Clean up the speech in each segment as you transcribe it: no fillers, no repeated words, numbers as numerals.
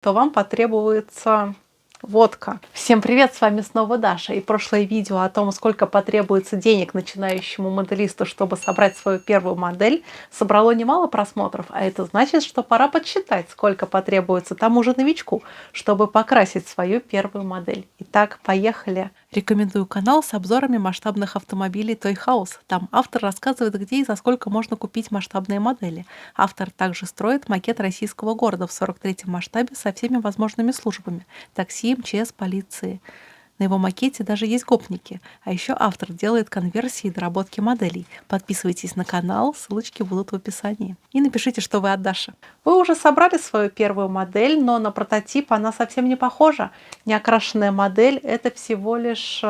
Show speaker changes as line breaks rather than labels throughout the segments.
то вам потребуется водка. Всем привет, с вами снова Даша. И прошлое видео о том, сколько потребуется денег начинающему моделисту, чтобы собрать свою первую модель, собрало немало просмотров, а это значит, что пора подсчитать, сколько потребуется тому же новичку, чтобы покрасить свою первую модель. Итак, поехали! Рекомендую канал с обзорами масштабных автомобилей Toy House. Там автор рассказывает, где и за сколько можно купить масштабные модели. Автор также строит макет российского города в 43-м масштабе со всеми возможными службами: такси, МЧС, полиции. На его макете даже есть гопники. А еще автор делает конверсии и доработки моделей. Подписывайтесь на канал, ссылочки будут в описании. И напишите, что вы от Даши. Вы уже собрали свою первую модель, но на прототип она совсем не похожа. Неокрашенная модель — это всего лишь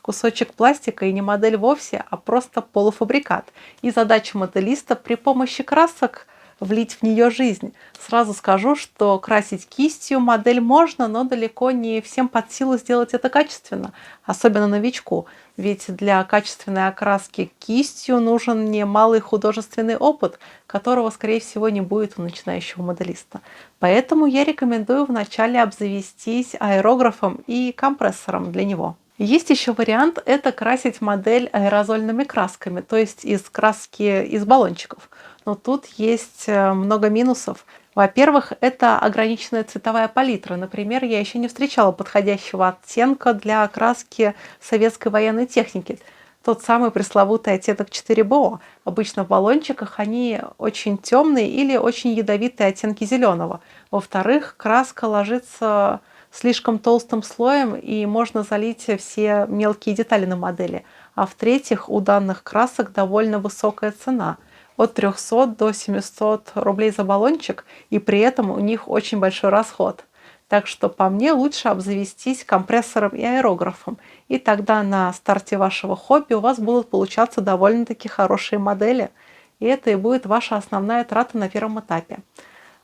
кусочек пластика и не модель вовсе, а просто полуфабрикат. И задача моделиста при помощи красок влить в нее жизнь. Сразу скажу, что красить кистью модель можно, но далеко не всем под силу сделать это качественно, особенно новичку. Ведь для качественной окраски кистью нужен немалый художественный опыт, которого, скорее всего, не будет у начинающего моделиста. Поэтому я рекомендую вначале обзавестись аэрографом и компрессором для него. Есть еще вариант — это красить модель аэрозольными красками, то есть из краски из баллончиков. Но тут есть много минусов. Во-первых, это ограниченная цветовая палитра. Например, я еще не встречала подходящего оттенка для окраски советской военной техники. Тот самый пресловутый оттенок 4БО. Обычно в баллончиках они очень темные или очень ядовитые оттенки зеленого. Во-вторых, краска ложится слишком толстым слоем, и можно залить все мелкие детали на модели. А в-третьих, у данных красок довольно высокая цена – от 300 до 700 рублей за баллончик, и при этом у них очень большой расход. Так что по мне лучше обзавестись компрессором и аэрографом, и тогда на старте вашего хобби у вас будут получаться довольно-таки хорошие модели, и это и будет ваша основная трата на первом этапе.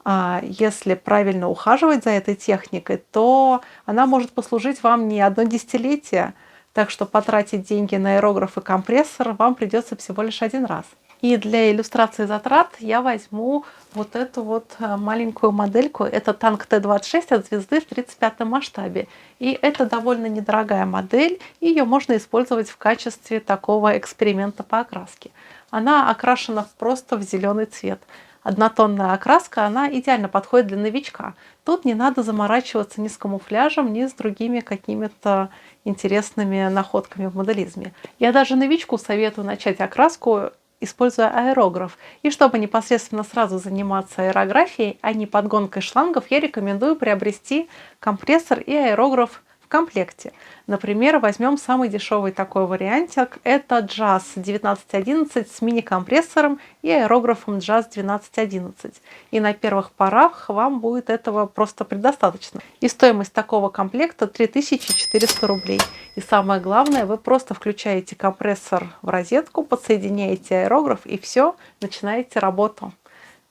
А если правильно ухаживать за этой техникой, то она может послужить вам не одно десятилетие, так что потратить деньги на аэрограф и компрессор вам придется всего лишь один раз. И для иллюстрации затрат я возьму вот эту вот маленькую модельку. Это танк Т-26 от звезды в 35-м масштабе. И это довольно недорогая модель, и ее можно использовать в качестве такого эксперимента по окраске. Она окрашена просто в зеленый цвет. Однотонная окраска, она идеально подходит для новичка. Тут не надо заморачиваться ни с камуфляжем, ни с другими какими-то интересными находками в моделизме. Я даже новичку советую начать окраску, используя аэрограф. И чтобы непосредственно сразу заниматься аэрографией, а не подгонкой шлангов, я рекомендую приобрести компрессор и аэрограф в комплекте. Например, возьмем самый дешевый такой вариантик. Это Jazz 1911 с мини-компрессором и аэрографом Jazz 1211. И на первых порах вам будет этого просто предостаточно. И стоимость такого комплекта 3400 рублей. И самое главное, вы просто включаете компрессор в розетку, подсоединяете аэрограф и все, начинаете работу.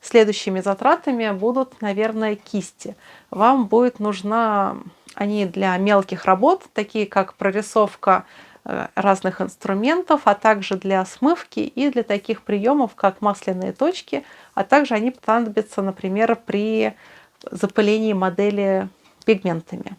Следующими затратами будут, наверное, кисти. Вам будет нужна они для мелких работ, такие как прорисовка разных инструментов, а также для смывки и для таких приемов, как масляные точки, а также они понадобятся, например, при запылении модели пигментами.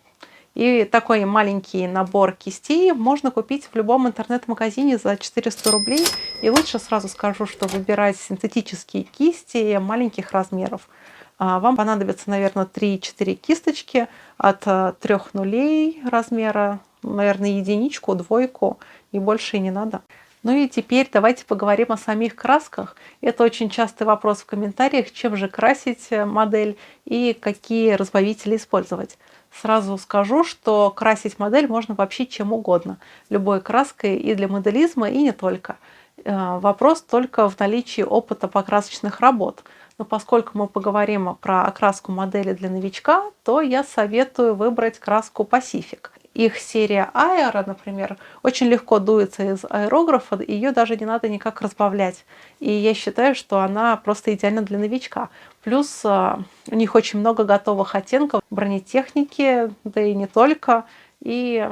И такой маленький набор кистей можно купить в любом интернет-магазине за 400 рублей. И лучше сразу скажу, что выбирать синтетические кисти маленьких размеров. Вам понадобится, наверное, 3-4 кисточки от 3 нулей размера, наверное, единичку, двойку, и больше и не надо. Ну и теперь давайте поговорим о самих красках. Это очень частый вопрос в комментариях, чем же красить модель и какие разбавители использовать. Сразу скажу, что красить модель можно вообще чем угодно, любой краской и для моделизма, и не только. Вопрос только в наличии опыта покрасочных работ. Но поскольку мы поговорим про окраску модели для новичка, то я советую выбрать краску Pacific. Их серия Aero, например, очень легко дуется из аэрографа, ее даже не надо никак разбавлять. И я считаю, что она просто идеальна для новичка. Плюс у них очень много готовых оттенков бронетехники, да и не только. И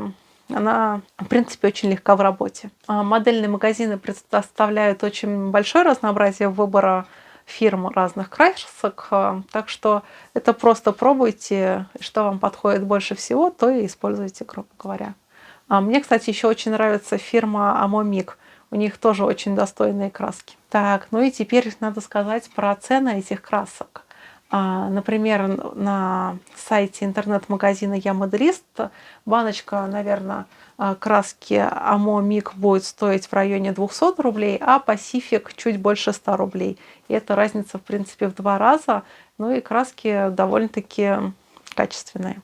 она, в принципе, очень легка в работе. Модельные магазины предоставляют очень большое разнообразие выбора фирм разных красок. Так что это просто пробуйте, что вам подходит больше всего, то и используйте, грубо говоря. Мне, кстати, еще очень нравится фирма Amomik. У них тоже очень достойные краски. Так, ну и теперь надо сказать про цены этих красок. Например, на сайте интернет-магазина «Я моделист» баночка, наверное, краски Amomik будет стоить в районе 200 рублей, а Pacific чуть больше 100 рублей. И это разница, в принципе, в 2 раза. Ну и краски довольно-таки качественные.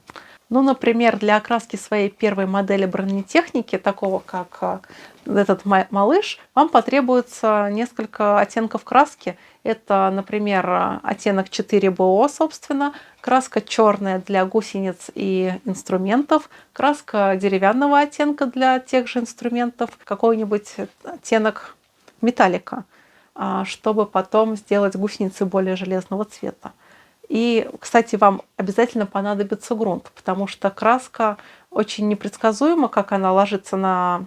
Ну, например, для окраски своей первой модели бронетехники, такого как этот малыш, вам потребуется несколько оттенков краски. Это, например, оттенок 4БО, собственно, краска черная для гусениц и инструментов, краска деревянного оттенка для тех же инструментов, какой-нибудь оттенок металлика, чтобы потом сделать гусеницы более железного цвета. И, кстати, вам обязательно понадобится грунт, потому что краска очень непредсказуема, как она ложится на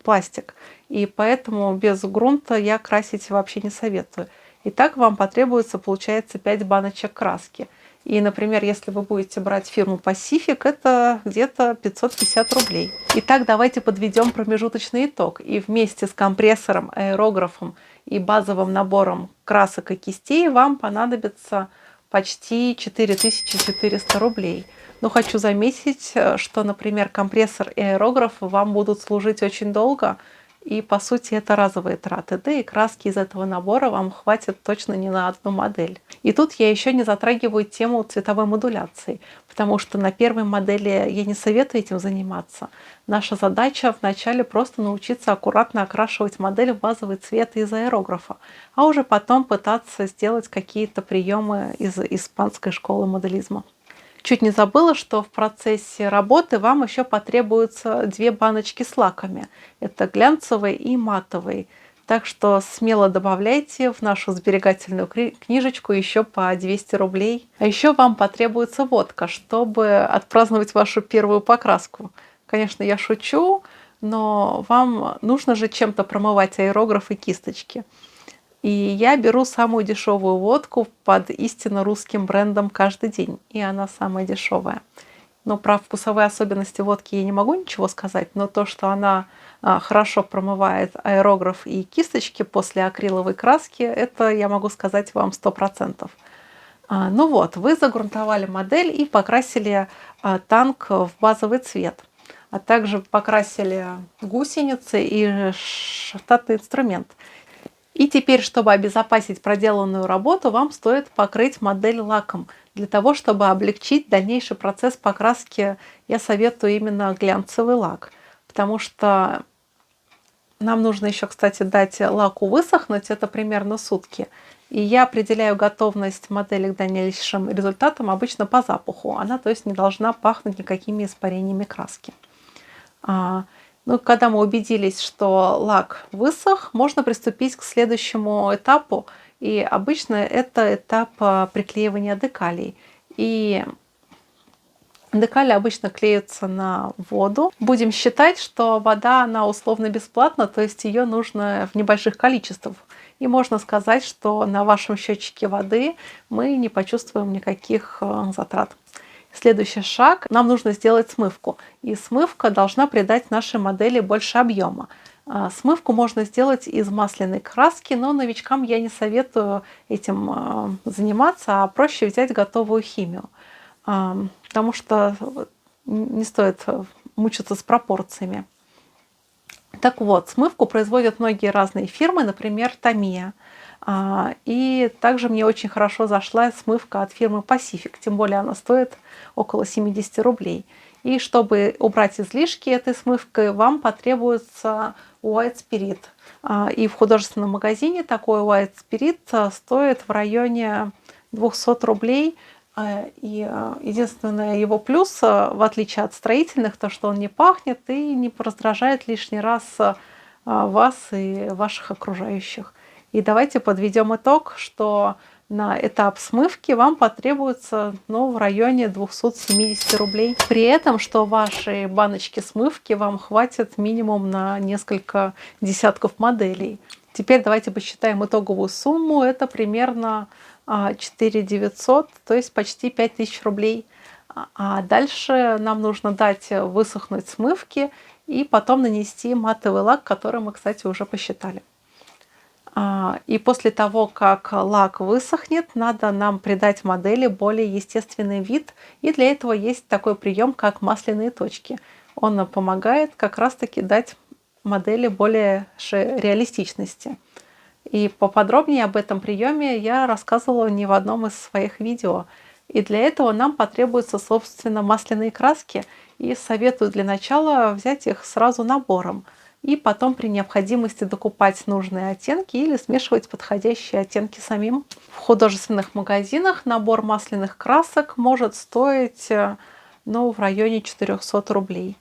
пластик. И поэтому без грунта я красить вообще не советую. Итак, вам потребуется, получается, 5 баночек краски. И, например, если вы будете брать фирму Pacific, это где-то 550 рублей. Итак, давайте подведем промежуточный итог. И вместе с компрессором, аэрографом и базовым набором красок и кистей вам понадобится почти 4400 рублей. Но хочу заметить, что, например, компрессор и аэрограф вам будут служить очень долго, и, по сути, это разовые траты. Да и краски из этого набора вам хватит точно не на одну модель. И тут я еще не затрагиваю тему цветовой модуляции, потому что на первой модели я не советую этим заниматься. Наша задача вначале просто научиться аккуратно окрашивать модель в базовый цвет из аэрографа, а уже потом пытаться сделать какие-то приемы из испанской школы моделизма. Чуть не забыла, что в процессе работы вам еще потребуются 2 баночки с лаками. Это глянцевый и матовый. Так что смело добавляйте в нашу сберегательную книжечку еще по 200 рублей. А еще вам потребуется водка, чтобы отпраздновать вашу первую покраску. Конечно, я шучу, но вам нужно же чем-то промывать аэрограф и кисточки. И я беру самую дешевую водку под истинно русским брендом «Каждый день». И она самая дешевая. Но про вкусовые особенности водки я не могу ничего сказать. Но то, что она хорошо промывает аэрограф и кисточки после акриловой краски, это я могу сказать вам 100%. Ну вот, вы загрунтовали модель и покрасили танк в базовый цвет. А также покрасили гусеницы и штатный инструмент. И теперь, чтобы обезопасить проделанную работу, вам стоит покрыть модель лаком. Для того, чтобы облегчить дальнейший процесс покраски, я советую именно глянцевый лак. Потому что нам нужно еще, кстати, дать лаку высохнуть, это примерно сутки. И я определяю готовность модели к дальнейшим результатам обычно по запаху. Она, то есть, не должна пахнуть никакими испарениями краски. Ну, когда мы убедились, что лак высох, можно приступить к следующему этапу. И обычно это этап приклеивания декалей. И декали обычно клеются на воду. Будем считать, что вода, она условно бесплатна, то есть ее нужно в небольших количествах. И можно сказать, что на вашем счетчике воды мы не почувствуем никаких затрат. Следующий шаг. Нам нужно сделать смывку. И смывка должна придать нашей модели больше объема. Смывку можно сделать из масляной краски, но новичкам я не советую этим заниматься, а проще взять готовую химию. Потому что не стоит мучиться с пропорциями. Так вот, смывку производят многие разные фирмы, например, Tamiya. И также мне очень хорошо зашла смывка от фирмы Pacific, тем более она стоит около 70 рублей. И чтобы убрать излишки этой смывкой, вам потребуется White Spirit. И в художественном магазине такой White Spirit стоит в районе 200 рублей. И единственное его плюс, в отличие от строительных, то, что он не пахнет и не раздражает лишний раз вас и ваших окружающих. И давайте подведем итог, что на этап смывки вам потребуется в районе 270 рублей. При этом, что вашей баночки смывки вам хватит минимум на несколько десятков моделей. Теперь давайте посчитаем итоговую сумму. Это примерно 4 900, то есть почти 5000 рублей. А дальше нам нужно дать высохнуть смывки и потом нанести матовый лак, который мы, кстати, уже посчитали. И после того, как лак высохнет, надо нам придать модели более естественный вид. И для этого есть такой прием, как масляные точки. Он нам помогает как раз-таки дать модели больше реалистичности. И поподробнее об этом приеме я рассказывала не в одном из своих видео. И для этого нам потребуются, собственно, масляные краски. И советую для начала взять их сразу набором. И потом при необходимости докупать нужные оттенки или смешивать подходящие оттенки самим. В художественных магазинах набор масляных красок может стоить в районе 400 рублей.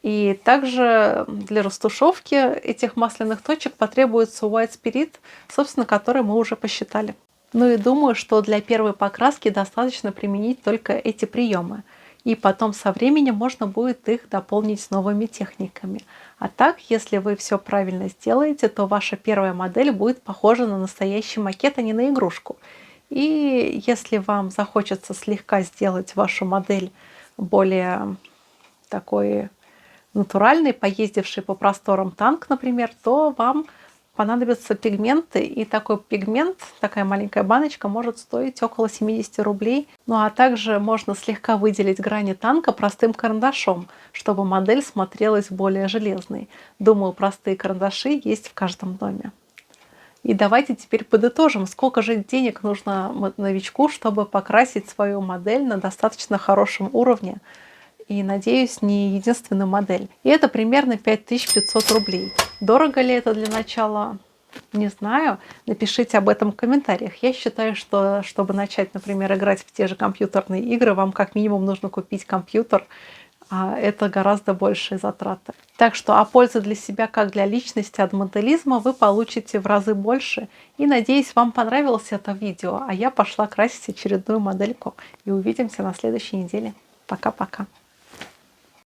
И также для растушевки этих масляных точек потребуется White Spirit, собственно, который мы уже посчитали. Ну и думаю, что для первой покраски достаточно применить только эти приемы. И потом со временем можно будет их дополнить новыми техниками. А так, если вы все правильно сделаете, то ваша первая модель будет похожа на настоящий макет, а не на игрушку. И если вам захочется слегка сделать вашу модель более такой натуральный, поездивший по просторам танк, например, то вам понадобятся пигменты. И такой пигмент, такая маленькая баночка, может стоить около 70 рублей. Ну а также можно слегка выделить грани танка простым карандашом, чтобы модель смотрелась более железной. Думаю, простые карандаши есть в каждом доме. И давайте теперь подытожим, сколько же денег нужно новичку, чтобы покрасить свою модель на достаточно хорошем уровне. И, надеюсь, не единственную модель. И это примерно 5500 рублей. Дорого ли это для начала? Не знаю. Напишите об этом в комментариях. Я считаю, что чтобы начать, например, играть в те же компьютерные игры, вам как минимум нужно купить компьютер. А это гораздо большие затраты. Так что пользы для себя, как для личности от моделизма, вы получите в разы больше. И надеюсь, вам понравилось это видео. А я пошла красить очередную модельку. И увидимся на следующей неделе. Пока-пока.